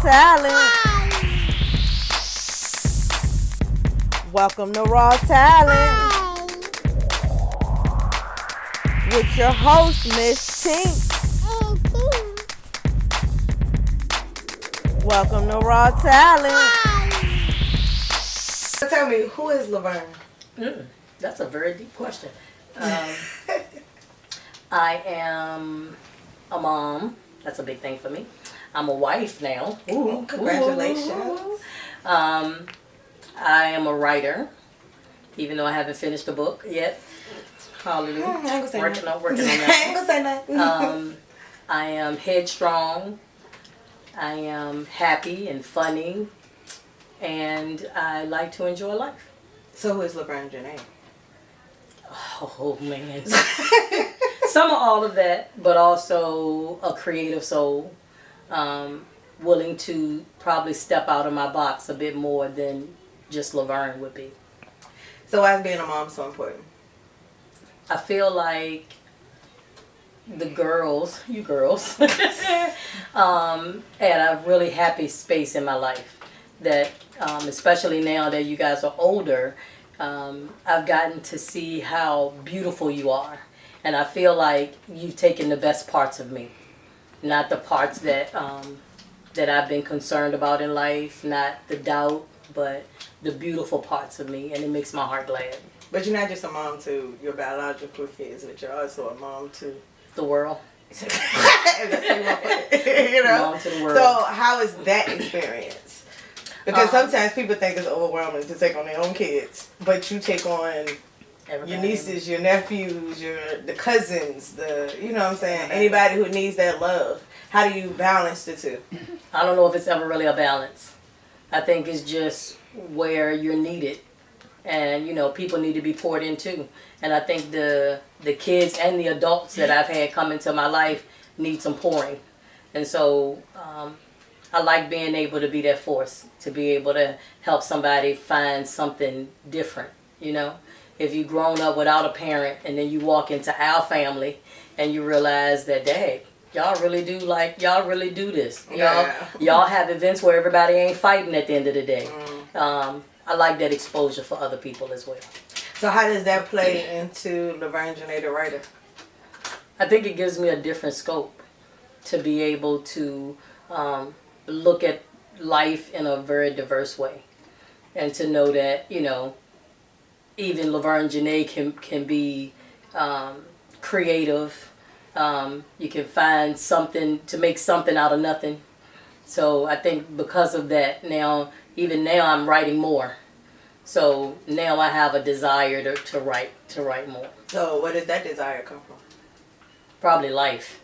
Talent. Welcome to Raw Talent with your host, Miss Tink. Welcome to Raw Talent. Tell me, who is Laverne? That's a very deep question. I am a mom. That's a big thing for me. I'm a wife now. Ooh, congratulations. I am a writer, even though I haven't finished a book yet. Hallelujah. I ain't gonna say working on I that. ain't gonna say nothing. I am headstrong. I am happy and funny. And I like to enjoy life. So who is Laverne Janae? Oh, man. Some of all of that, but also a creative soul. Willing to probably step out of my box a bit more than just Laverne would be. So why is being a mom so important? I feel like the girls, you girls, at a really happy space in my life. That, especially now that you guys are older, I've gotten to see how beautiful you are. And I feel like you've taken the best parts of me. Not the parts that that I've been concerned about in life, not the doubt, but the beautiful parts of me, and it makes my heart glad. But you're not just a mom to your biological kids, but you're also a mom to the world. You know? Mom to the world. So how is that experience? Because sometimes people think it's overwhelming to take on their own kids, but you take on your nieces, your nephews, the cousins, you know what I'm saying? Anybody who needs that love. How do you balance the two? I don't know if it's ever really a balance. I think it's just where you're needed. And, people need to be poured into. And I think the kids and the adults that I've had come into my life need some pouring. And so I like being able to be that force, to be able to help somebody find something different, If you've grown up without a parent and then you walk into our family and you realize that, dang, y'all really do this. Y'all have events where everybody ain't fighting at the end of the day. I like that exposure for other people as well. So how does that play into Laverne Janae, the writer? I think it gives me a different scope to be able to look at life in a very diverse way. And to know that, even Laverne Janae can be creative. You can find something to make something out of nothing. So I think because of that, even now I'm writing more. So now I have a desire to write more. So where did that desire come from? Probably life.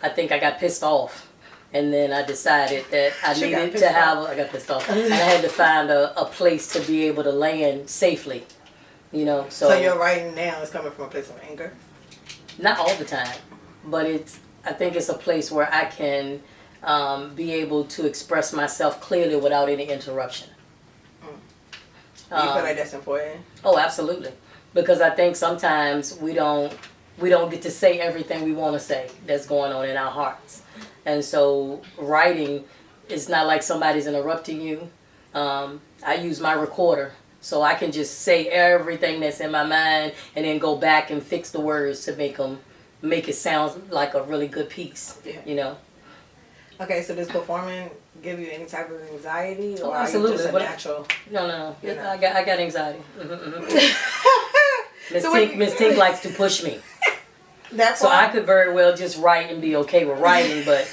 I think I got pissed off. And then I decided that I needed to have... I got pissed off. And I had to find a place to be able to land safely. So your writing now is coming from a place of anger? Not all the time. But I think it's a place where I can be able to express myself clearly without any interruption. Do you feel like that's important? Oh, absolutely. Because I think sometimes we don't get to say everything we want to say that's going on in our hearts. And so writing is not like somebody's interrupting you. I use my recorder, so I can just say everything that's in my mind and then go back and fix the words to make it sound like a really good piece. Yeah. Okay, so does performing give you any type of anxiety, or absolutely. Are you just a natural? No. I got anxiety. Miss Tink likes to push me. So I could very well just write and be okay with writing, but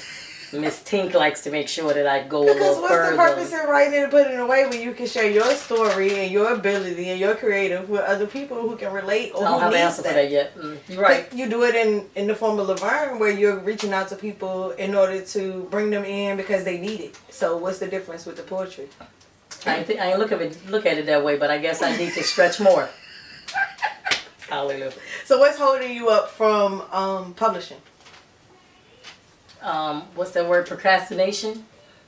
Miss Tink likes to make sure that I go a little further. Because what's the purpose in writing and putting it away when you can share your story and your ability and your creative with other people who can relate or I don't have an answer for that yet. You're right. But you do it in the form of Laverne, where you're reaching out to people in order to bring them in because they need it. So what's the difference with the poetry? I ain't look at it that way, but I guess I need to stretch more. Hallelujah. So what's holding you up from publishing? What's that word? Procrastination?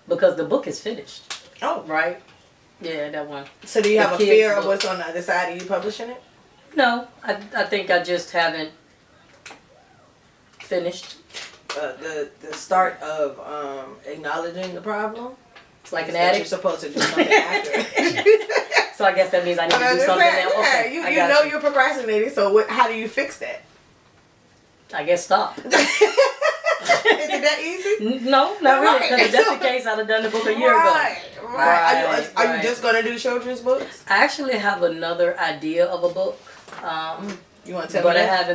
Because the book is finished. Oh. Right? Yeah, that one. So do you have a fear of what's on the other side of you publishing it? No. I think I just haven't finished. The start of acknowledging the problem? It's like an You're addict. supposed to do something after. So I guess that means I need to do something now. Yeah, Okay, you I got know you're procrastinating. So how do you fix that? I guess stop. Is it that easy? No, not really. Because if that's Right. the case, I'd have done the book a year ago. Right. Are you Right. just gonna do children's books? I actually have another idea of a book. You want to tell But me I that?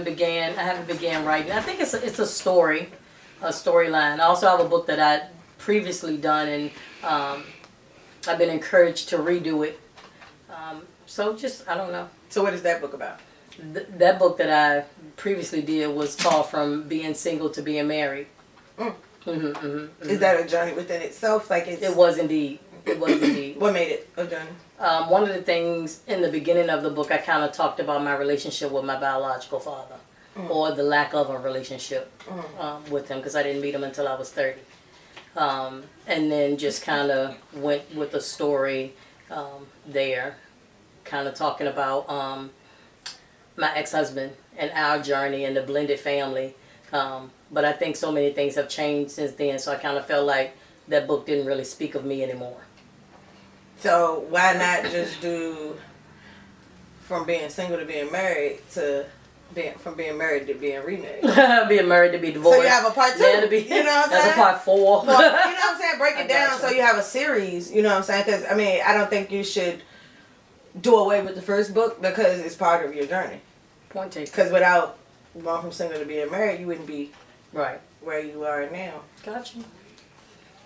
haven't began writing. I think it's a story, a storyline. I also have a book that I previously done, and I've been encouraged to redo it. So just I don't know. So what is that book about? That book that I previously did was called From Being Single to Being Married. Is that a journey within itself? Like It was indeed. It was indeed. What made it a journey? One of the things in the beginning of the book, I kind of talked about my relationship with my biological father, or the lack of a relationship with him, because I didn't meet him until I was 30. And then just kind of went with the story there, kind of talking about my ex-husband and our journey and the blended family. But I think so many things have changed since then, so I kind of felt like that book didn't really speak of me anymore. So why not just do From Being Single to Being Married to from being married to being remarried? Being married to be divorced. So you have a part 2. Yeah, to be, you know what I'm that's saying? a part 4. Well, you know what I'm saying? Break I it down gotcha. so you have a series. You know what I'm saying? Because I mean, I don't think you should do away with the first book because it's part of your journey. Point taken. Because without going from single to being married, you wouldn't be Right. where you are now. Gotcha.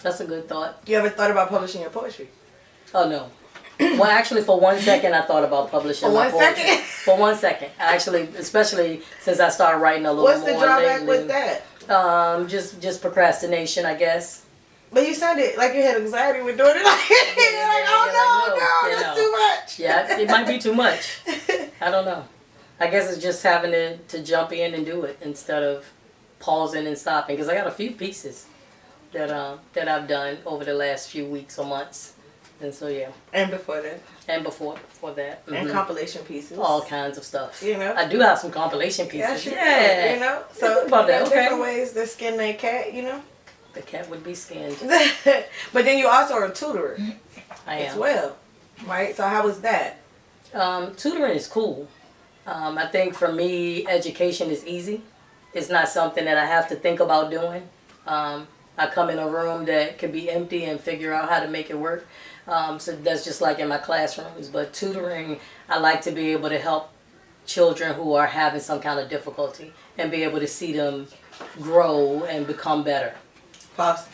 That's a good thought. You ever thought about publishing your poetry? Oh, no. Well, actually, for 1 second, I thought about publishing For my 1 poetry. second? For 1 second. Actually, especially since I started writing a little What's more the drawback lately. with that? Just procrastination, I guess. But you sounded like you had anxiety with doing it. Like, you're like, oh no, that's too much. Yeah, it might be too much. I don't know. I guess it's just having to jump in and do it instead of pausing and stopping. Because I got a few pieces that I've done over the last few weeks or months. And so, yeah. And before that. And before that. And compilation pieces. All kinds of stuff. You know? I do have some compilation pieces. Yeah. You know? So, Think about that. Okay. different ways to skin their cat, you know? The cat would be skinned. But then you also are a tutor I am. as well. Right? So how was that? Tutoring is cool. I think for me, education is easy. It's not something that I have to think about doing. I come in a room that could be empty and figure out how to make it work. So that's just like in my classrooms. But tutoring, I like to be able to help children who are having some kind of difficulty and be able to see them grow and become better. Pause.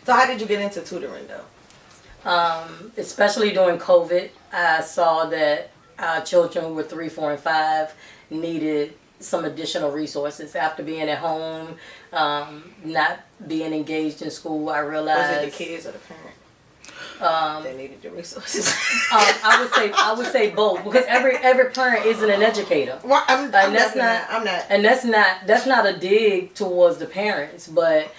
So how did you get into tutoring though? Especially during COVID, I saw that our children who were 3, 4, and 5 needed some additional resources. After being at home, not being engaged in school, I realized... Was it the kids or the parent? They needed the resources. I would say both, because every parent isn't an educator. Well, I'm that's not. I'm not. And that's not a dig towards the parents, but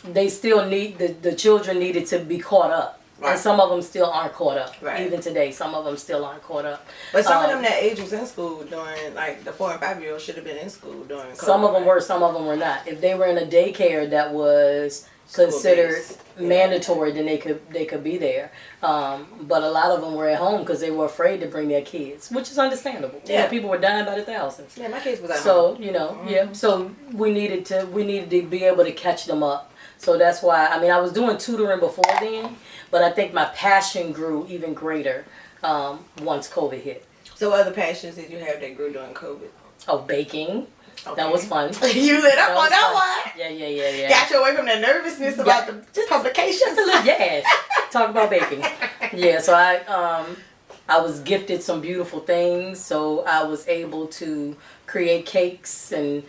they still need the children needed to be caught up. Right. And some of them still aren't caught up. Right. Even today, some of them still aren't caught up. But some of them that age was in school during, like the 4 and 5-year-olds should have been in school during COVID. Some of them were, some of them were not. If they were in a daycare that was considered mandatory, then they could be there. But a lot of them were at home because they were afraid to bring their kids, which is understandable. Yeah, you know, people were dying by the thousands. Yeah, my kids was at home. So you know, yeah. So we needed to be able to catch them up. So that's why, I mean, I was doing tutoring before then, but I think my passion grew even greater once COVID hit. So what other passions did you have that grew during COVID? Oh, baking. Okay. That was fun. You lit up on that one. Yeah. Got you away from that nervousness about the publications. Yeah. Talk about baking. Yeah, so I was gifted some beautiful things, so I was able to create cakes and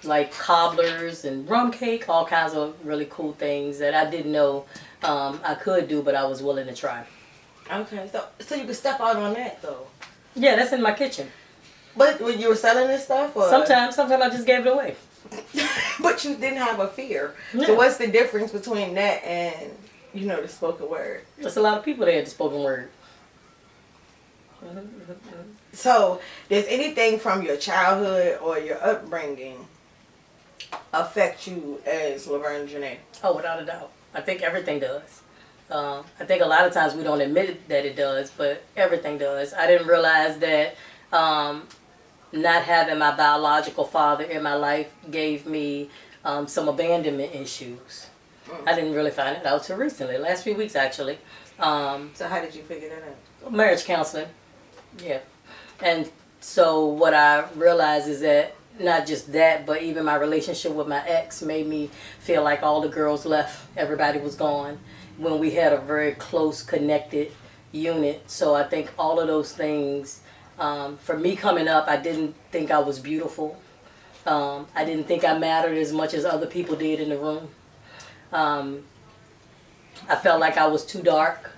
like cobblers and rum cake, all kinds of really cool things that I didn't know I could do, but I was willing to try. Okay, so you could step out on that though. Yeah, that's in my kitchen. But when you were selling this stuff, or? Sometimes I just gave it away. But you didn't have a fear. Yeah. So what's the difference between that and the spoken word? There's a lot of people there at the spoken word. So, does anything from your childhood or your upbringing affect you as Laverne Janae? Oh, without a doubt. I think everything does. I think a lot of times we don't admit that it does, but everything does. I didn't realize that not having my biological father in my life gave me some abandonment issues. I didn't really find it out till recently, last few weeks actually. So how did you figure that out? Marriage counseling, yeah. And so what I realized is that not just that, but even my relationship with my ex made me feel like all the girls left, everybody was gone, when we had a very close connected unit. So I think all of those things, for me coming up, I didn't think I was beautiful. I didn't think I mattered as much as other people did in the room. I felt like I was too dark.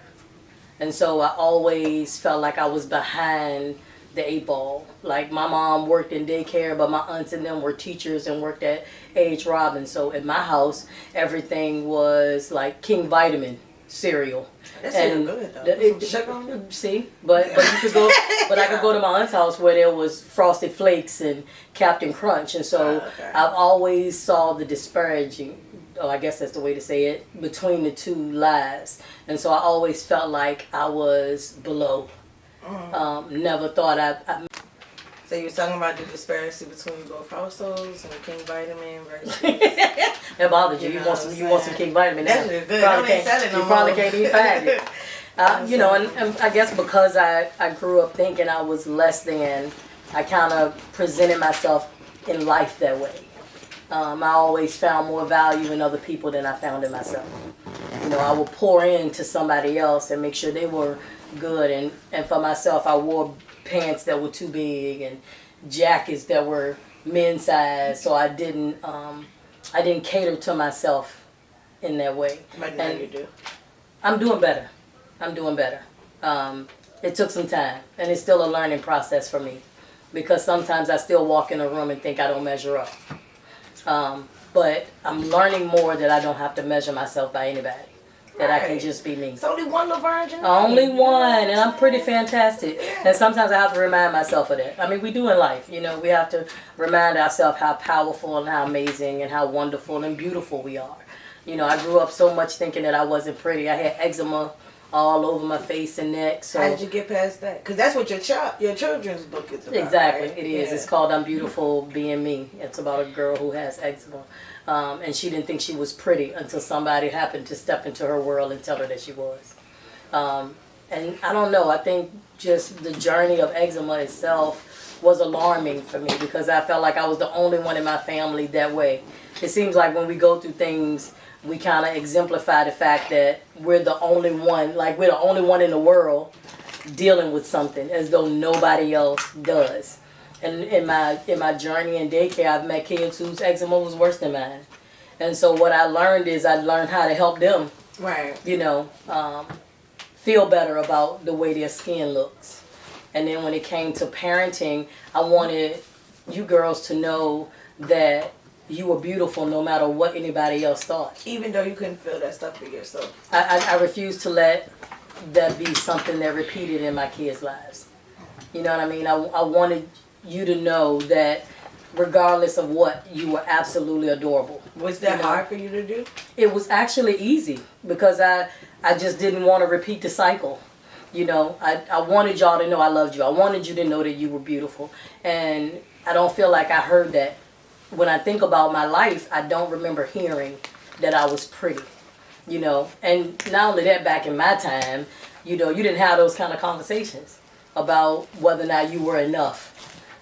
And so I always felt like I was behind the 8 ball. Like my mom worked in daycare, but my aunts and them were teachers and worked at A.H. Robbins. So in my house, everything was like King Vitamin cereal. That's and good though. See, but you could go, but I could go to my aunt's house where there was Frosted Flakes and Captain Crunch, and so I've always saw the disparaging. Oh, I guess that's the way to say it, between the two lives, and so I always felt like I was below. Never thought I So you were talking about the disparity between both households and King Vitamin versus... That bothered you. You want some King Vitamin. That's now. good. You probably can't even find it. And I guess because I grew up thinking I was less than, I kind of presented myself in life that way. I always found more value in other people than I found in myself. I would pour into somebody else and make sure they were good. And for myself, I wore pants that were too big and jackets that were men's size. So I didn't cater to myself in that way. But now you do. I'm doing better. It took some time, and it's still a learning process for me, because sometimes I still walk in a room and think I don't measure up. But I'm learning more that I don't have to measure myself by anybody. That I can just be me. It's only one Laverne Janae. Only one, and I'm pretty fantastic. And sometimes I have to remind myself of that. I mean, we do in life, we have to remind ourselves how powerful and how amazing and how wonderful and beautiful we are. I grew up so much thinking that I wasn't pretty. I had eczema all over my face and neck. So how did you get past that? Because that's what your children's book is about. Exactly, right? It is. Yeah. It's called I'm Beautiful Being Me. It's about a girl who has eczema. And she didn't think she was pretty until somebody happened to step into her world and tell her that she was. And I don't know, I think just the journey of eczema itself was alarming for me, because I felt like I was the only one in my family that way. It seems like when we go through things, we kind of exemplify the fact that we're the only one, like we're the only one in the world dealing with something, as though nobody else does. And in my journey in daycare, I've met kids whose eczema was worse than mine. And so what I learned is I learned how to help them, right? Feel better about the way their skin looks. And then when it came to parenting, I wanted you girls to know that you were beautiful no matter what anybody else thought. Even though you couldn't feel that stuff for yourself. I refused to let that be something that repeated in my kids' lives. You know what I mean? I wanted you to know that regardless of what, you were absolutely adorable. Was that hard for you to do? It was actually easy, because I just didn't want to repeat the cycle. I wanted y'all to know I loved you. I wanted you to know that you were beautiful. And I don't feel like I heard that. When I think about my life, I don't remember hearing that I was pretty. And not only that, back in my time, you didn't have those kind of conversations about whether or not you were enough,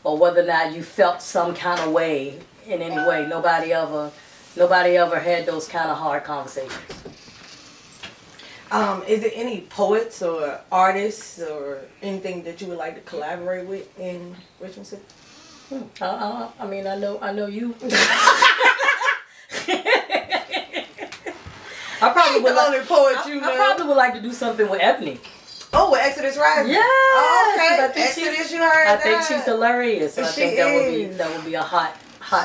or whether or not you felt some kind of way in any way. Nobody ever had those kind of hard conversations. Is there any poets or artists or anything that you would like to collaborate with in Richmond City? I mean, I know you. I probably would like to do something with Ebony. Oh, with Exodus Rising. Yeah. Oh, okay. Exodus, you heard that? I think she's hilarious. So I think that would be a hot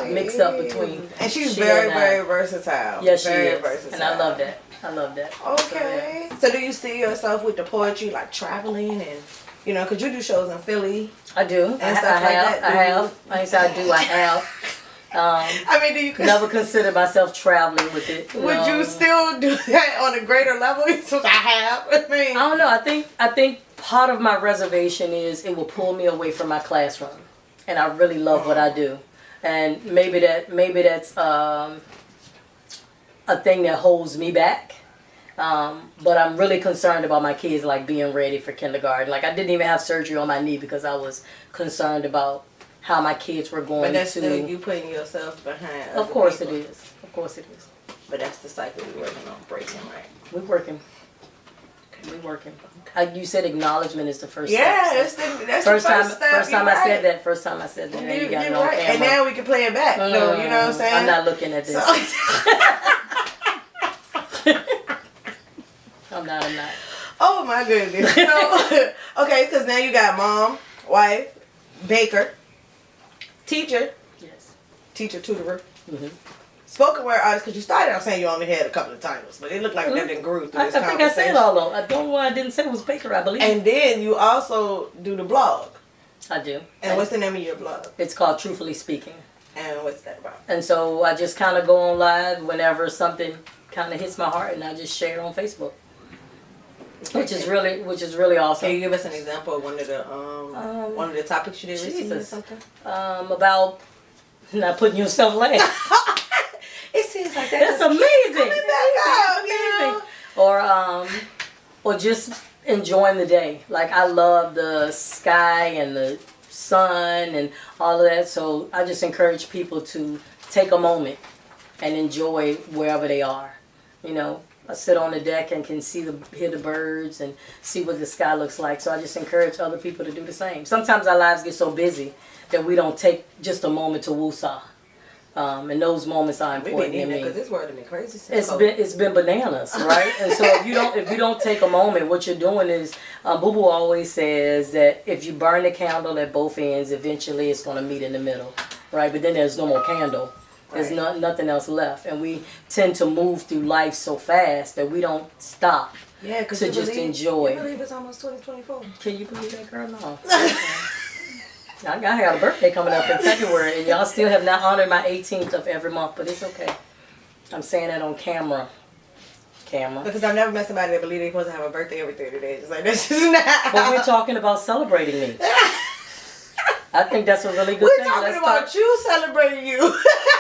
mix up between. And she's very versatile. Yes, she is. Versatile. And I love that. Okay. So do you see yourself with the poetry, like traveling and, because you do shows in Philly? I do. And stuff like that. I have. I ain't say I do. I have. I mean, do you Never consider myself traveling with it. would you still do that on a greater level? Since I have. I mean, I don't know. I think part of my reservation is it will pull me away from my classroom, and I really love what I do, and maybe that's a thing that holds me back. But I'm really concerned about my kids like being ready for kindergarten. Like I didn't even have surgery on my knee because I was concerned about how my kids were going but that's to. still you putting yourself behind. Of course it is. Of course it is. But that's the cycle we're working on breaking, right? We're working. We're working. You said acknowledgement is the first yeah, step. That's First the time. first step. First time You're I said right. that. First time I said that. Now you got it on right. camera. And now we can play it back. No, you know what I'm saying? I'm not looking at this. I'm not. Oh my goodness. So, okay, because now you got mom, wife, baker, teacher, Yes. tutor, Mm-hmm. spoken word artist. Because you started out saying you only had a couple of titles, but it looked like that didn't grew through I this think I conversation. said all of them. The only one I didn't say was Baker, I believe. And then you also do the blog. I do. And what's the name of your blog? It's called Truthfully Speaking. And what's that about? And so I just kind of go on live whenever something kind of hits my heart, and I just share it on Facebook, which is really awesome. Can you give us an example of one of the topics you did recently or Jesus. something? About not putting yourself last. It seems like That's that. amazing. Coming back up, you know? Or just enjoying the day. Like I love the sky and the sun and all of that. So I just encourage people to take a moment and enjoy wherever they are. You know, I sit on the deck and can hear the birds and see what the sky looks like. So I just encourage other people to do the same. Sometimes our lives get so busy that we don't take just a moment to woosah. And those moments are important to me. Because this world has been crazy. It's been bananas, right? And so if you don't take a moment, what you're doing is, Boo Boo always says that if you burn the candle at both ends, eventually it's going to meet in the middle, right? But then there's no more candle. There's nothing else left, and we tend to move through life so fast that we don't stop to just enjoy. You believe it's almost 2024? Can you believe that, girl? No. I have a birthday coming up in February, and y'all still have not honored my 18th of every month, but it's okay. I'm saying that on camera. Because I've never met somebody that believe they're supposed to have a birthday every 30 days. It's like, this is not. But we're talking about celebrating me. I think that's a really good We're thing. talking about you celebrating you.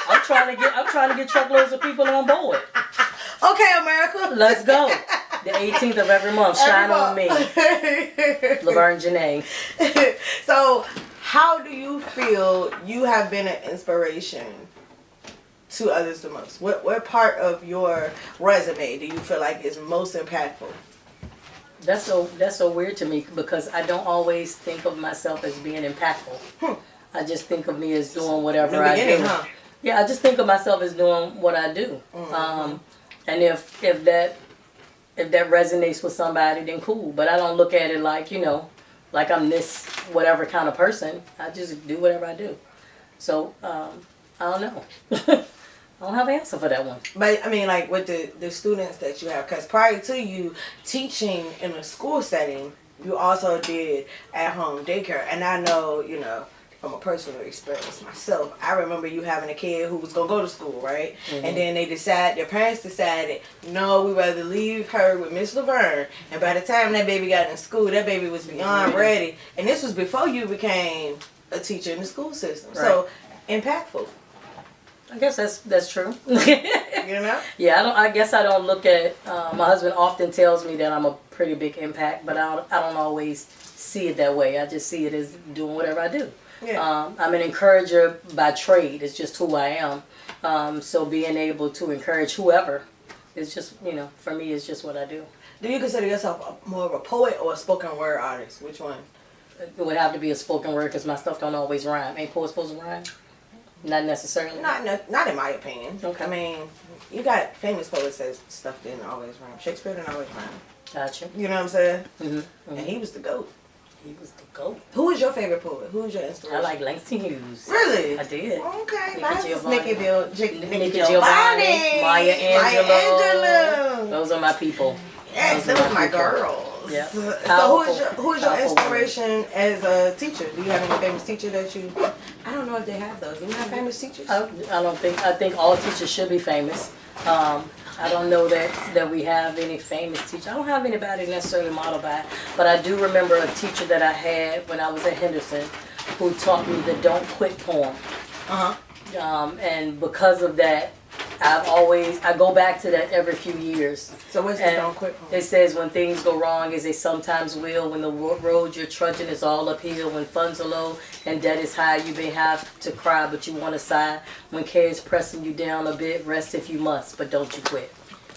I'm trying to get truckloads of people on board. Okay, America. Let's go. The 18th of every month. Shine on me. Laverne Janae. So, how do you feel you have been an inspiration to others the most? What part of your resume do you feel like is most impactful? That's so weird to me because I don't always think of myself as being impactful. I just think of me as doing whatever I do. Huh? Yeah, I just think of myself as doing what I do. Mm-hmm. And if that resonates with somebody, then cool. But I don't look at it like, like I'm this whatever kind of person. I just do whatever I do. So I don't know. I don't have an answer for that one. But I mean, like with the students that you have, because prior to you teaching in a school setting, you also did at-home daycare. And I know, from a personal experience myself, I remember you having a kid who was going to go to school, right? Mm-hmm. And then their parents decided, no, we'd rather leave her with Miss Laverne. And by the time that baby got in school, that baby was beyond ready. And this was before you became a teacher in the school system. Right. So, impactful. I guess that's true. Yeah, I guess I don't look at. My husband often tells me that I'm a pretty big impact, but I don't always see it that way. I just see it as doing whatever I do. Yeah. I'm an encourager by trade. It's just who I am. So being able to encourage whoever is just, for me, it's just what I do. Do you consider yourself more of a poet or a spoken word artist? Which one? It would have to be a spoken word because my stuff don't always rhyme. Ain't poets supposed to rhyme? Not necessarily. Not in my opinion. Okay. I mean, you got famous poets that stuff didn't always rhyme. Shakespeare didn't always rhyme. Gotcha. You know what I'm saying? Mm-hmm. Mm-hmm. And he was the GOAT. He was the GOAT. Who is your favorite poet? Who is your inspiration? I like Langston Hughes. Really? I did. Okay. Nikki Giovanni, Maya Angelou. Those are my people. Yes, those are my girls. Yeah. So Powerful, who is your powerful inspiration as a teacher? Do you have any famous teacher that you? I don't know if they have those. Do you have famous teachers? I don't think. I think all teachers should be famous. I don't know that we have any famous teacher. I don't have anybody necessarily modeled by, but I do remember a teacher that I had when I was at Henderson, who taught me the "Don't Quit" poem. And because of that, I go back to that every few years. So what's the "Don't Quit" poem? It says, when things go wrong, as they sometimes will, when the road you're trudging is all uphill, when funds are low and debt is high, you may have to cry, but you want to sigh. When care is pressing you down a bit, rest if you must, but don't you quit.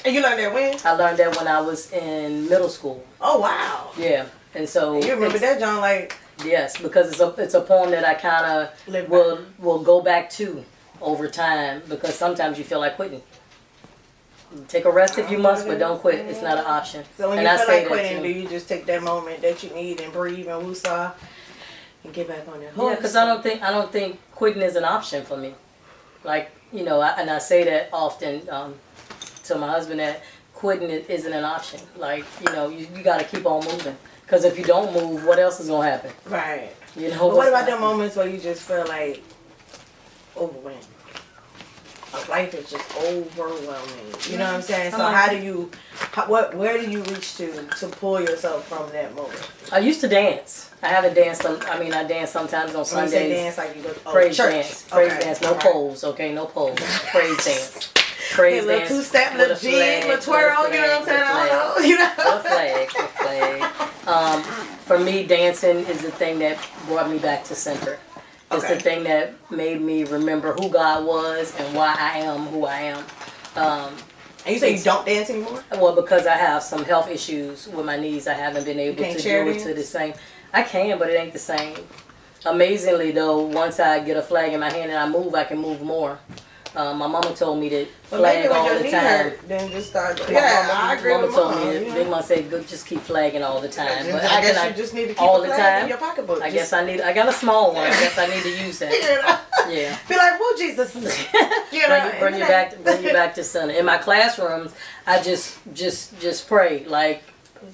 And you learned that when? I learned that when I was in middle school. Oh wow! Yeah, and so You remember that, John? Like yes, because it's a poem that I kind of will go back to over time, because sometimes you feel like quitting. Take a rest if you must, but don't quit. It's not an option. So when and you I feel say like quitting, that do too. you just take that moment that you need and breathe and woosah and get back on that horse? Yeah, because I don't think quitting is an option for me. Like, you know, and I say that often to my husband, that quitting isn't an option. Like, you know, you got to keep on moving. Because if you don't move, what else is going to happen? Right. You know. But what about the moments where you just feel like overwhelmed? Life is just overwhelming. You know what I'm saying? So where do you reach to pull yourself from that moment? I used to dance. I haven't danced. I dance sometimes on When Sundays. you say dance, like you go Praise church. dance. Praise dance. No poles. Okay, no poles. Praise dance. Praise Little dance. two-step, with little a G, flag, little twirl. You know what I'm saying? I don't know. You know. A flag. For me, dancing is the thing that brought me back to center. It's the thing that made me remember who God was and why I am who I am. And you say you don't dance anymore? Well, because I have some health issues with my knees, I haven't been able to do it to the same. I can, but it ain't the same. Amazingly, though, once I get a flag in my hand and I move, I can move more. My mama told me to flag all the time. Then just start. I agree Mama with told Mom. me that Big Mama said, "Good, just keep flagging all the time." But I guess you just need to keep all a the flag time in your pocketbook. I guess I got a small one. I guess I need to use that. Yeah. Be like, "Well, Jesus." You know, bring you back to center. In my classrooms, I just pray, like,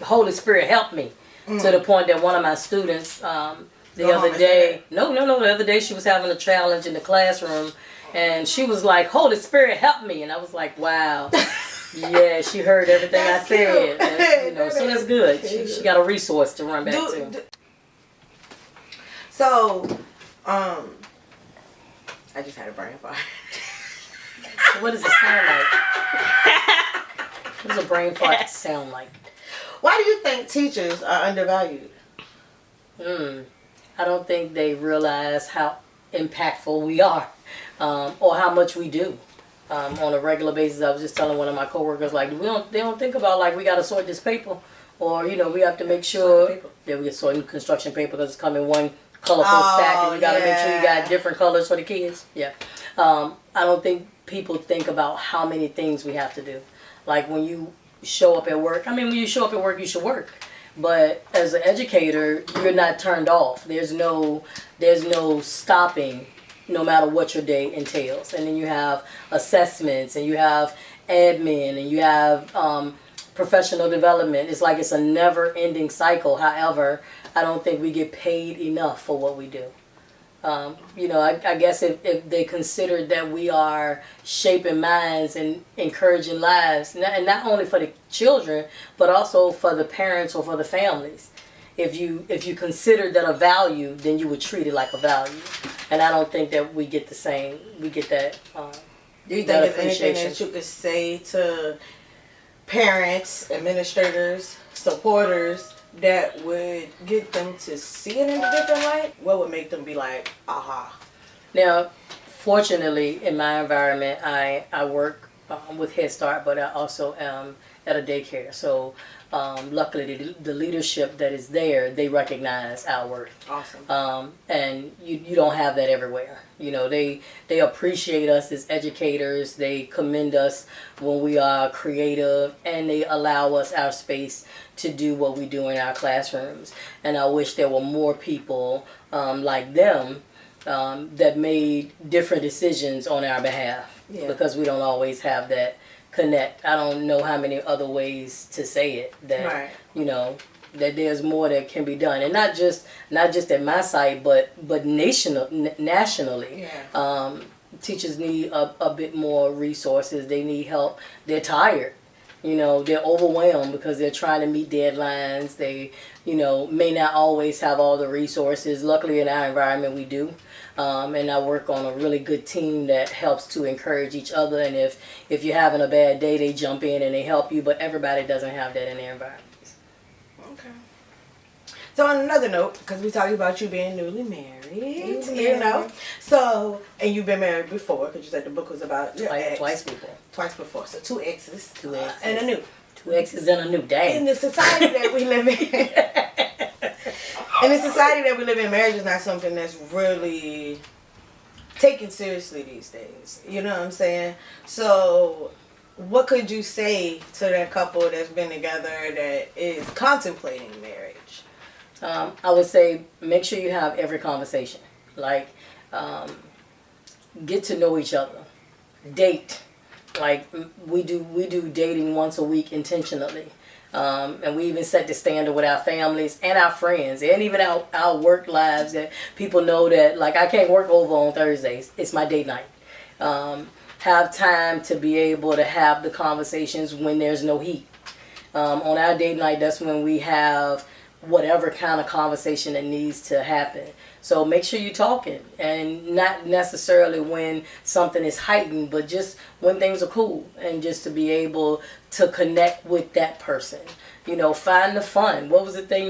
Holy Spirit, help me. To the point that one of my students the other day she was having a challenge in the classroom, and she was like, "Holy Spirit, help me," and I was like, "Wow." Yeah, she heard everything I said. And, you know, so that's good. She got a resource to run back to. So, I just had a brain fart. What does it sound like? What does a brain fart sound like? Why do you think teachers are undervalued? I don't think they realize how impactful we are, or how much we do on a regular basis. I was just telling one of my coworkers, like, they don't think about, like, we got to sort this paper, or, you know, we have to make sure that we get sorting construction paper because it's coming one colorful stack, and you got to make sure you got different colors for the kids. Yeah. I don't think people think about how many things we have to do. Like, when you show up at work, when you show up at work, you should work. But as an educator, you're not turned off. There's no stopping, no matter what your day entails. And then you have assessments, and you have admin, and you have professional development. It's like it's a never-ending cycle. However, I don't think we get paid enough for what we do. You know, I guess if they considered that we are shaping minds and encouraging lives, and not only for the children, but also for the parents or for the families. If you consider that a value, then you would treat it like a value. And I don't think that we get the same. We get that. Do you think there's anything that you could say to parents, administrators, supporters, that would get them to see it in a different light? What would make them be like, aha? Now, fortunately, in my environment, I work with Head Start, but I also am at a daycare. So luckily, the leadership that is there, they recognize our work. Awesome. And you don't have that everywhere. You know, they appreciate us as educators. They commend us when we are creative, and they allow us our space to do what we do in our classrooms. And I wish there were more people like them that made different decisions on our behalf, because we don't always have that connect. I don't know how many other ways to say it that, you know, that there's more that can be done, and not just at my site, but nationally. Yeah. Teachers need a bit more resources. They need help. They're tired. They're overwhelmed because they're trying to meet deadlines. They, may not always have all the resources. Luckily, in our environment, we do. And I work on a really good team that helps to encourage each other. And if you're having a bad day, they jump in and they help you. But everybody doesn't have that in their environments. Okay. So on another note, because we talked about you being newly married, So, and you've been married before, because you said the book was about your ex. Twice before. Twice before. So 2 exes. 2 exes. And a new. 2 exes and a new. Dang. In the society that we live in. In the society that we live in, marriage is not something that's really taken seriously these days. You know what I'm saying? So, what could you say to that couple that's been together that is contemplating marriage? I would say make sure you have every conversation. Like, get to know each other. Date. Like, we do dating once a week intentionally. And we even set the standard with our families and our friends and even our work lives, that people know that, like, I can't work over on Thursdays. It's my date night. Have time to be able to have the conversations when there's no heat. On our date night, that's when we have whatever kind of conversation that needs to happen. So make sure you're talking, and not necessarily when something is heightened, but just when things are cool, and just to be able to connect with that person. Find the fun. What was the thing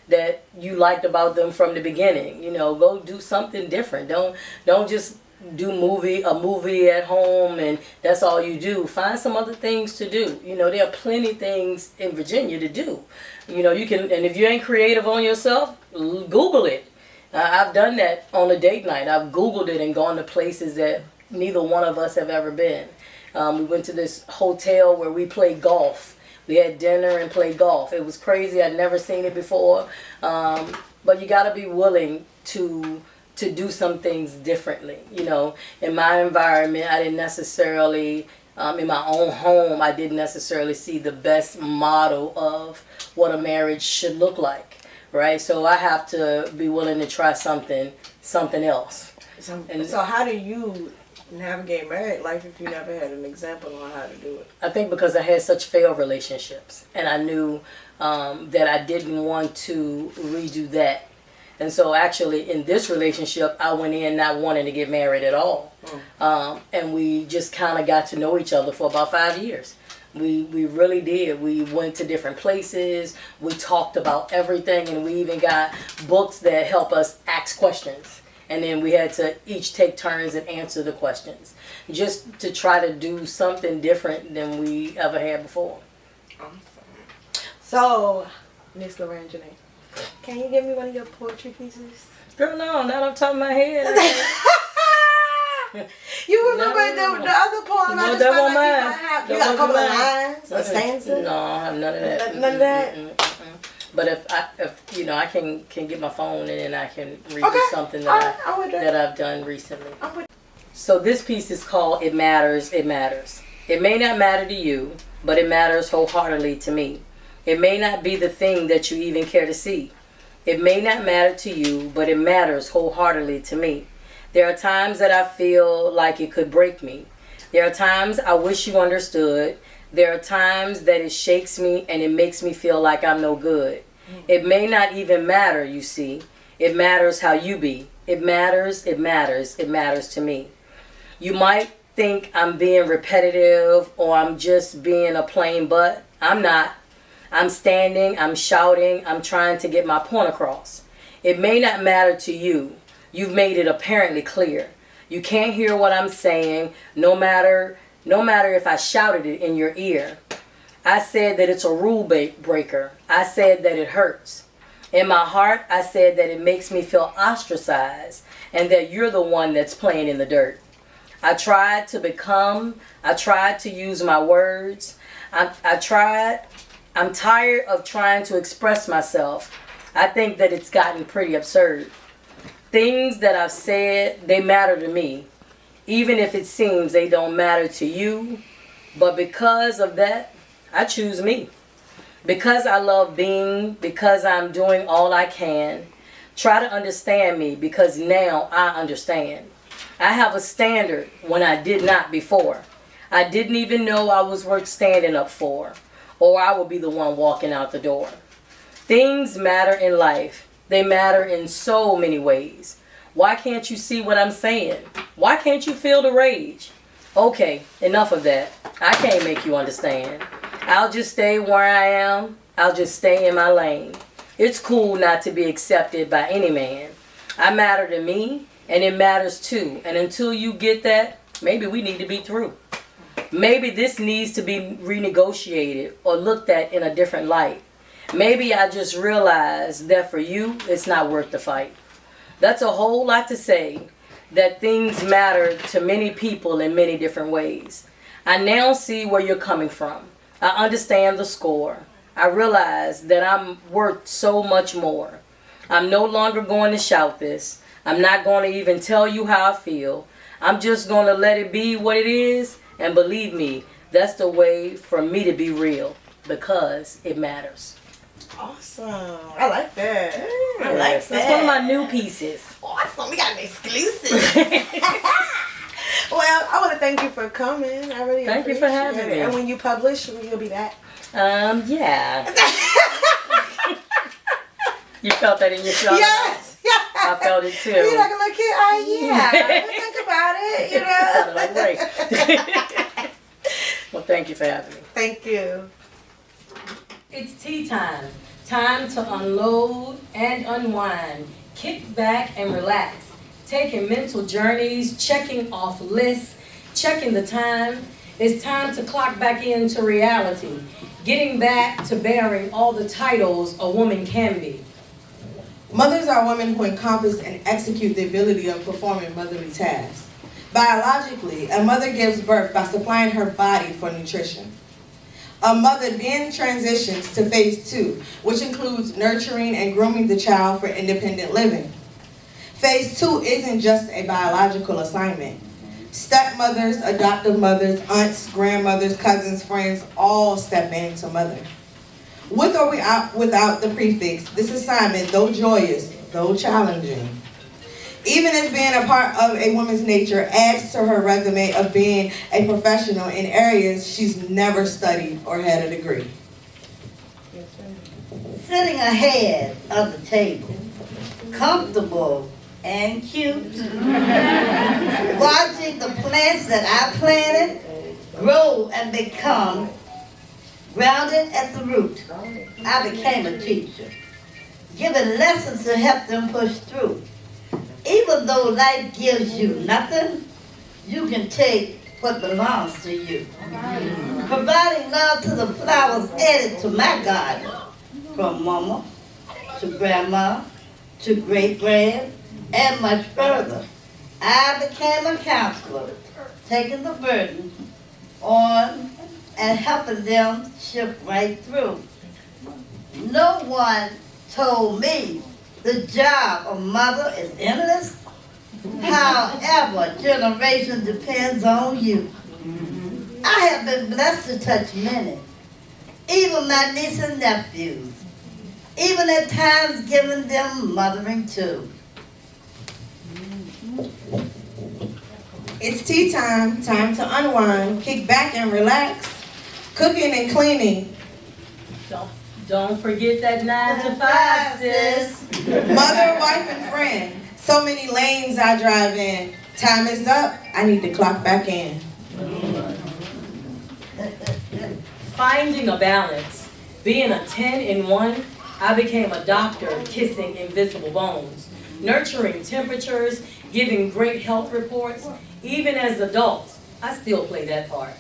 that you liked about them from the beginning? Go do something different. Don't just do a movie at home and that's all you do. Find some other things to do. There are plenty of things in Virginia to do. You can, and if you ain't creative on yourself, Google it. I've done that on a date night. I've Googled it and gone to places that neither one of us have ever been. We went to this hotel where we played golf. We had dinner and played golf. It was crazy. I'd never seen it before. But you got to be willing to do some things differently. In my environment, I didn't necessarily, in my own home, I didn't necessarily see the best model of what a marriage should look like. Right? So I have to be willing to try something else. So how do you navigate married life if you never had an example on how to do it? I think because I had such failed relationships, and I knew that I didn't want to redo that. And so actually in this relationship, I went in not wanting to get married at all. And we just kind of got to know each other for about 5 years. We really did. We went to different places. We talked about everything, and we even got books that help us ask questions. And then we had to each take turns and answer the questions, just to try to do something different than we ever had before. Awesome. So, Miss Laverne Janae, can you give me one of your poetry pieces? Girl, no, not off the top of my head. You remember the other poem? I just felt like you got a couple of lines, a stanza? No, I have none of that. None of that? But if I can get my phone and then I can read you something that I've done recently. So this piece is called "It Matters, It Matters." It may not matter to you, but it matters wholeheartedly to me. It may not be the thing that you even care to see. It may not matter to you, but it matters wholeheartedly to me. There are times that I feel like it could break me. There are times I wish you understood. There are times that it shakes me and it makes me feel like I'm no good. It may not even matter, you see. It matters how you be. It matters, it matters, it matters to me. You might think I'm being repetitive or I'm just being a plain butt. I'm not. I'm standing, I'm shouting, I'm trying to get my point across. It may not matter to you. You've made it apparently clear. You can't hear what I'm saying, no matter if I shouted it in your ear. I said that it's a rule breaker. I said that it hurts. In my heart, I said that it makes me feel ostracized and that you're the one that's playing in the dirt. I tried to use my words. I'm tired of trying to express myself. I think that it's gotten pretty absurd. Things that I've said, they matter to me, even if it seems they don't matter to you. But because of that, I choose me. Because I love being, because I'm doing all I can. Try to understand me because now I understand. I have a standard when I did not before. I didn't even know I was worth standing up for, or I would be the one walking out the door. Things matter in life. They matter in so many ways. Why can't you see what I'm saying? Why can't you feel the rage? Okay, enough of that. I can't make you understand. I'll just stay where I am. I'll just stay in my lane. It's cool not to be accepted by any man. I matter to me, and it matters too. And until you get that, maybe we need to be through. Maybe this needs to be renegotiated or looked at in a different light. Maybe I just realized that for you, it's not worth the fight. That's a whole lot to say, that things matter to many people in many different ways. I now see where you're coming from. I understand the score. I realize that I'm worth so much more. I'm no longer going to shout this. I'm not going to even tell you how I feel. I'm just going to let it be what it is. And believe me, that's the way for me to be real. Because it matters. Awesome. I like that. I like Yes, that. that's one of my new pieces. Awesome. We got an exclusive. Well, I want to thank you for coming. I really Thank you for having appreciate it. me. And when you publish, you'll be back. Yeah. You felt that in your show? Yes. Yeah. I felt it too. You're like a little kid. Oh, yeah. Think about it, you know. Sounded like Ray. Well, thank you for having me. Thank you. It's tea time. Time to unload and unwind. Kick back and relax. Taking mental journeys, checking off lists, checking the time. It's time to clock back into reality. Getting back to bearing all the titles a woman can be. Mothers are women who encompass and execute the ability of performing motherly tasks. Biologically, a mother gives birth by supplying her body for nutrition. A mother then transitions to phase 2, which includes nurturing and grooming the child for independent living. Phase 2 isn't just a biological assignment. Stepmothers, adoptive mothers, aunts, grandmothers, cousins, friends, all step into mother. With or without the prefix, this assignment, though joyous, though challenging, even as being a part of a woman's nature, adds to her resume of being a professional in areas she's never studied or had a degree. Sitting ahead of the table, comfortable and cute, watching the plants that I planted grow and become grounded at the root. I became a teacher, giving lessons to help them push through. Even though life gives you nothing, you can take what belongs to you. Providing love to the flowers added to my garden, from mama to grandma to great-grand and much further. I became a counselor, taking the burden on and helping them shift right through. No one told me the job of mother is endless. However, generation depends on you. I have been blessed to touch many, even my nieces and nephews, even at times giving them mothering too. It's tea time, time to unwind, kick back and relax, cooking and cleaning, Don't forget that 9 to 5, sis. mother, wife, and friend. So many lanes I drive in. Time is up, I need to clock back in. Finding a balance. Being a 10 in 1, I became a doctor kissing invisible bones. Nurturing temperatures, giving great health reports. Even as adults, I still play that part.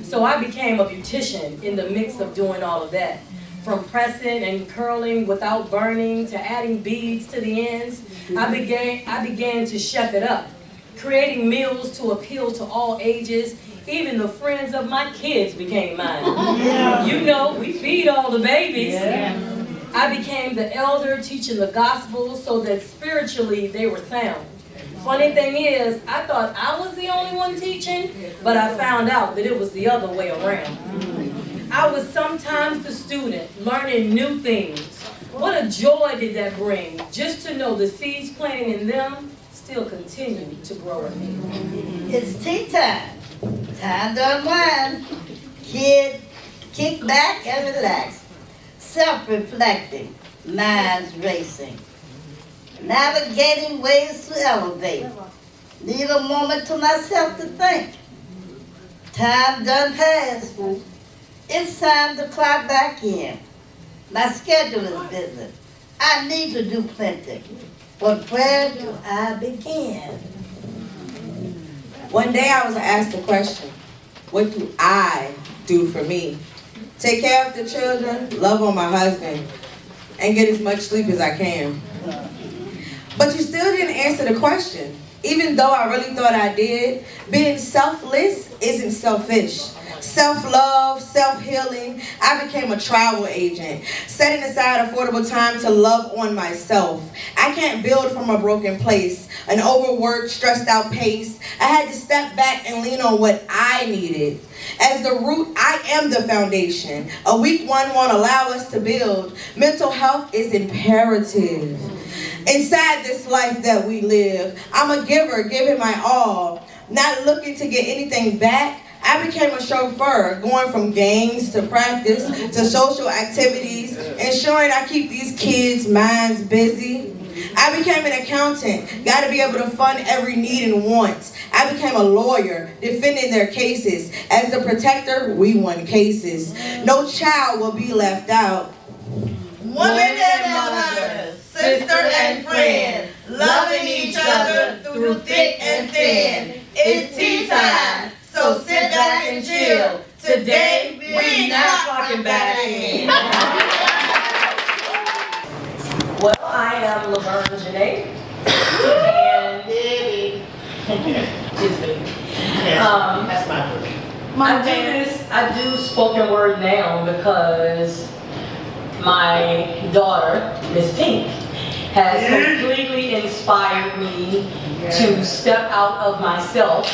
So I became a beautician in the mix of doing all of that. From pressing and curling without burning to adding beads to the ends, I began to chef it up, creating meals to appeal to all ages. Even the friends of my kids became mine. You know, we feed all the babies. I became the elder teaching the gospel so that spiritually they were sound. Funny thing is, I thought I was the only one teaching, but I found out that it was the other way around. I was sometimes the student learning new things. What a joy did that bring, just to know the seeds planted in them still continue to grow in me. It's tea time. Time to unwind. Kids, kick back and relax. Self-reflecting, minds racing. Navigating ways to elevate. Need a moment to myself to think. Time done passed. It's time to clock back in. My schedule is busy. I need to do plenty. But where do I begin? One day I was asked a question, what do I do for me? Take care of the children, love on my husband, and get as much sleep as I can. But you still didn't answer the question. Even though I really thought I did, being selfless isn't selfish. Self-love, self-healing, I became a travel agent, setting aside affordable time to love on myself. I can't build from a broken place, an overworked, stressed out pace. I had to step back and lean on what I needed. As the root, I am the foundation. A weak one won't allow us to build. Mental health is imperative. Inside this life that we live, I'm a giver, giving my all, not looking to get anything back. I became a chauffeur, going from games to practice to social activities, ensuring I keep these kids' minds busy. I became an accountant, got to be able to fund every need and want. I became a lawyer, defending their cases. As the protector, we won cases. No child will be left out. Woman and mother, sister and friend, loving each other through thick and thin. It's tea time, so sit back and chill. Today, we not fucking back in. Well, I am Laverne Janae, and it's me. That's my group. I do spoken word now because my daughter, Miss Pink, has completely inspired me to step out of myself,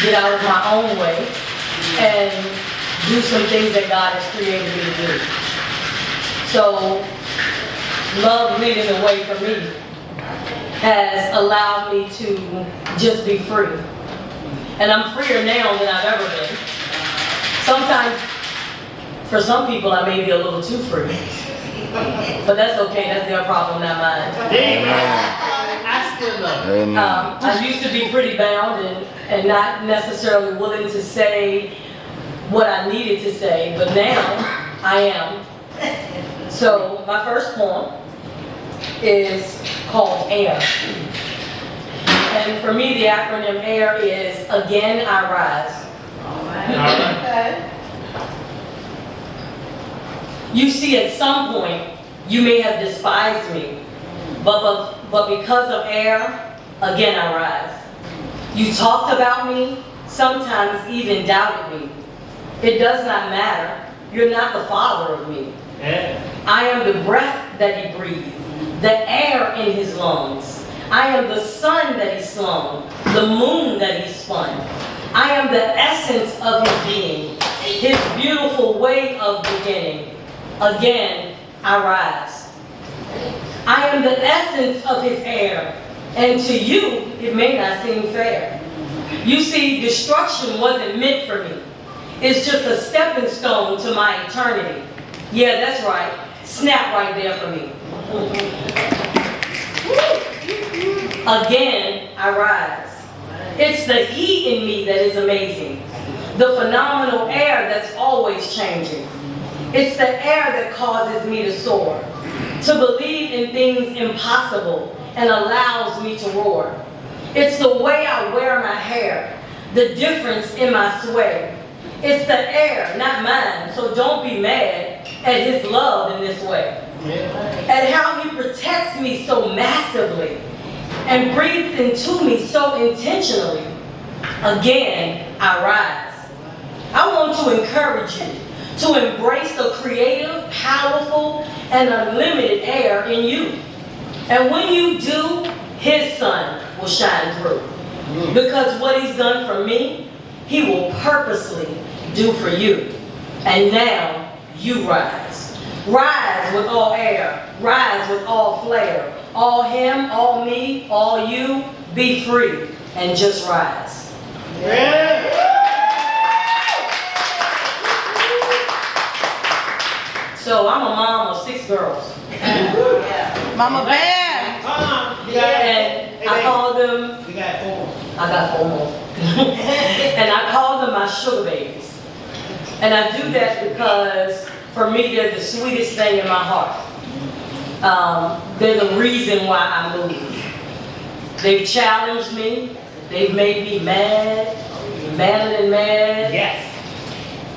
get out of my own way, and do some things that God has created me to do. So, love leading the way for me has allowed me to just be free. And I'm freer now than I've ever been. Sometimes, for some people, I may be a little too free. But that's okay, that's their problem, not mine. I still love it. I used to be pretty bound and not necessarily willing to say what I needed to say, but now I am. So my first poem is called Air. And for me, the acronym AIR is Again I Rise. You see, at some point, you may have despised me, but because of AIR, again I rise. You talked about me, sometimes even doubted me. It does not matter. You're not the father of me. I am the breath that he breathed, the air in his lungs. I am the sun that he slung, the moon that he spun. I am the essence of his being, his beautiful way of beginning. Again, I rise. I am the essence of his air, and to you, it may not seem fair. You see, destruction wasn't meant for me. It's just a stepping stone to my eternity. Yeah, that's right. Snap right there for me. Again, I rise. It's the heat in me that is amazing. The phenomenal air that's always changing. It's the air that causes me to soar, to believe in things impossible and allows me to roar. It's the way I wear my hair, the difference in my sway. It's the air, not mine, so don't be mad at his love in this way. And how he protects me so massively and breathes into me so intentionally. Again, I rise. I want to encourage you to embrace the creative, powerful, and unlimited air in you. And when you do, his sun will shine through. Because what he's done for me, he will purposely do for you. And now you rise. Rise with all air. Rise with all flair. All him, all me, all you. Be free and just rise. So I'm a mom of 6 girls. Mama Bear. And I call them, I got 4 more. And I call them my sugar babies. And I do that because for me they're the sweetest thing in my heart. They're the reason why I move. They've challenged me. They've made me mad, madder than mad. Yes.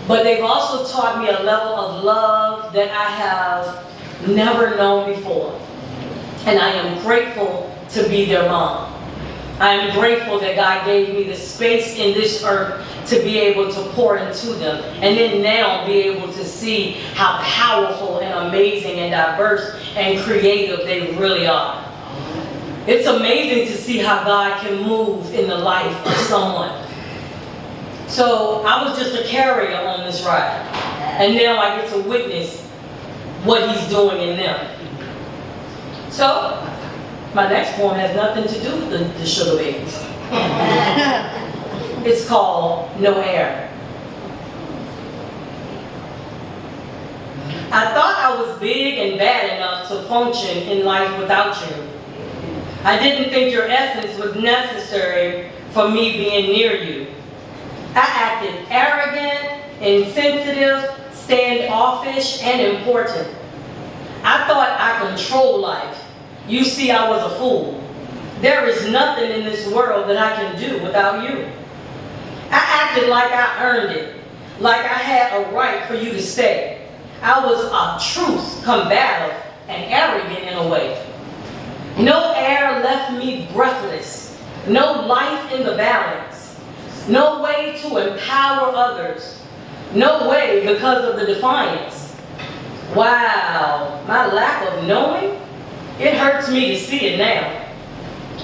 But they've also taught me a level of love that I have never known before. And I am grateful to be their mom. I am grateful that God gave me the space in this earth to be able to pour into them. And then now be able to see how powerful and amazing and diverse and creative they really are. It's amazing to see how God can move in the life of someone. So I was just a carrier on this ride. And now I get to witness what he's doing in them. So, my next poem has nothing to do with the sugar babies. It's called No Air. I thought I was big and bad enough to function in life without you. I didn't think your essence was necessary for me being near you. I acted arrogant, insensitive, standoffish, and important. I thought I controlled life. You see, I was a fool. There is nothing in this world that I can do without you. I acted like I earned it, like I had a right for you to stay. I was obtuse, combative, and arrogant in a way. No air left me breathless, no life in the balance, no way to empower others, no way because of the defiance. Wow, my lack of knowing, it hurts me to see it now.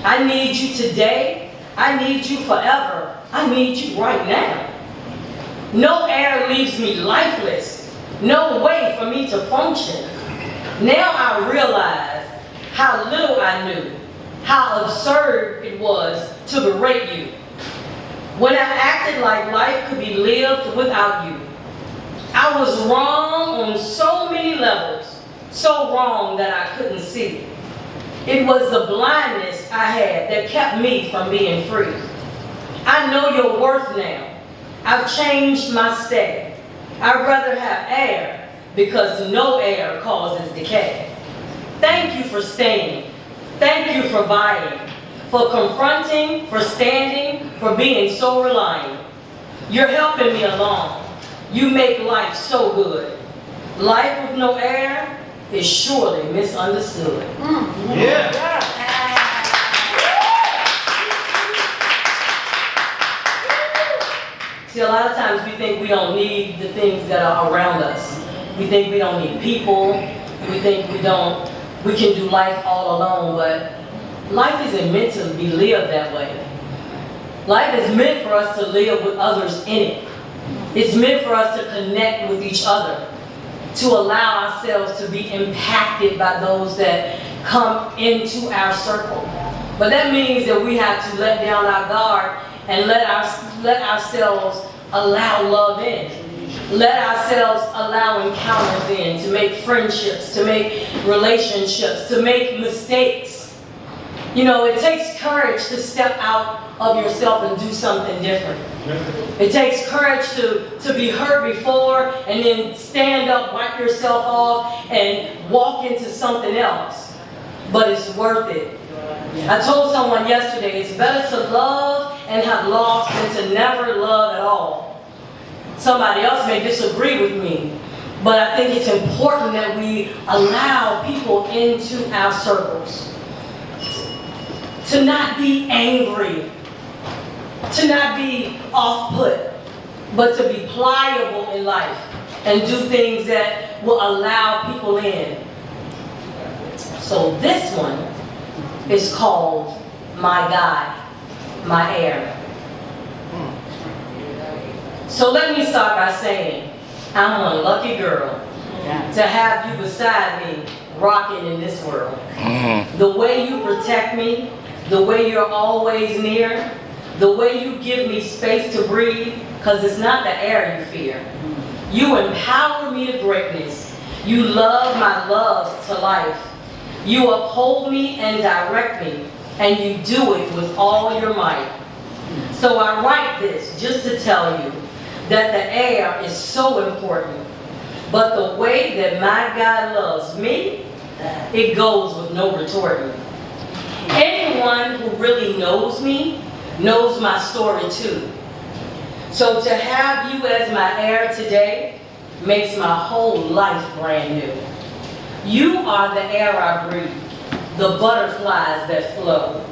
I need you today, I need you forever, I need you right now. No air leaves me lifeless, no way for me to function. Now I realize how little I knew, how absurd it was to berate you. When I acted like life could be lived without you. I was wrong on so many levels, so wrong that I couldn't see. It was the blindness I had that kept me from being free. I know your worth now. I've changed my stay. I'd rather have air because no air causes decay. Thank you for staying. Thank you for vying, for confronting, for standing, for being so reliant. You're helping me along. You make life so good. Life with no air is surely misunderstood. Yeah. See, a lot of times we think we don't need the things that are around us. We think we don't need people. We think we can do life all alone, but life isn't meant to be lived that way. Life is meant for us to live with others in it. It's meant for us to connect with each other, to allow ourselves to be impacted by those that come into our circle. But that means that we have to let down our guard and let ourselves allow love in. Let ourselves allow encounters in, to make friendships, to make relationships, to make mistakes. You know, it takes courage to step out of yourself and do something different. It takes courage to be hurt before and then stand up, wipe yourself off, and walk into something else. But it's worth it. I told someone yesterday, it's better to love and have lost than to never love at all. Somebody else may disagree with me, but I think it's important that we allow people into our circles. To not be angry, to not be off-put, but to be pliable in life and do things that will allow people in. So this one is called My Guy, My Air. So let me start by saying, I'm a lucky girl to have you beside me, rocking in this world. The way you protect me, the way you're always near, the way you give me space to breathe, because it's not the air you fear. You empower me to greatness. You love my loves to life. You uphold me and direct me, and you do it with all your might. So I write this just to tell you that the air is so important, but the way that my God loves me, it goes with no retorting. Anyone who really knows me knows my story too. So to have you as my heir today makes my whole life brand new. You are the air I breathe, the butterflies that flow.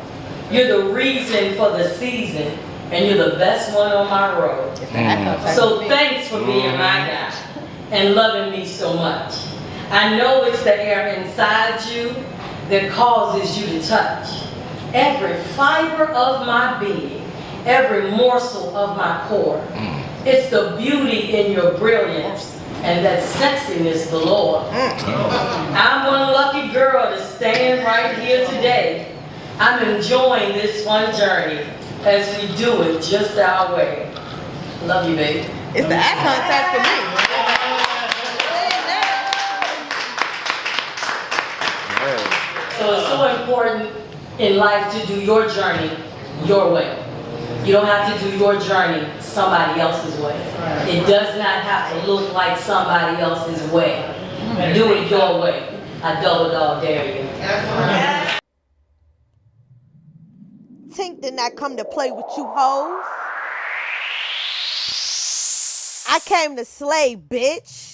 You're the reason for the season, and you're the best one on my road. So thanks for being my guy and loving me so much. I know it's the air inside you that causes you to touch every fiber of my being, every morsel of my core. It's the beauty in your brilliance and that sexiness galore. I'm one lucky girl to stand right here today. I'm enjoying this fun journey as we do it just our way. Love you, baby. It's the eye contact for me. So it's so important in life to do your journey your way. You don't have to do your journey somebody else's way. It does not have to look like somebody else's way. Do it your way. I double dog dare you. Tink did not come to play with you hoes. I came to slay, bitch.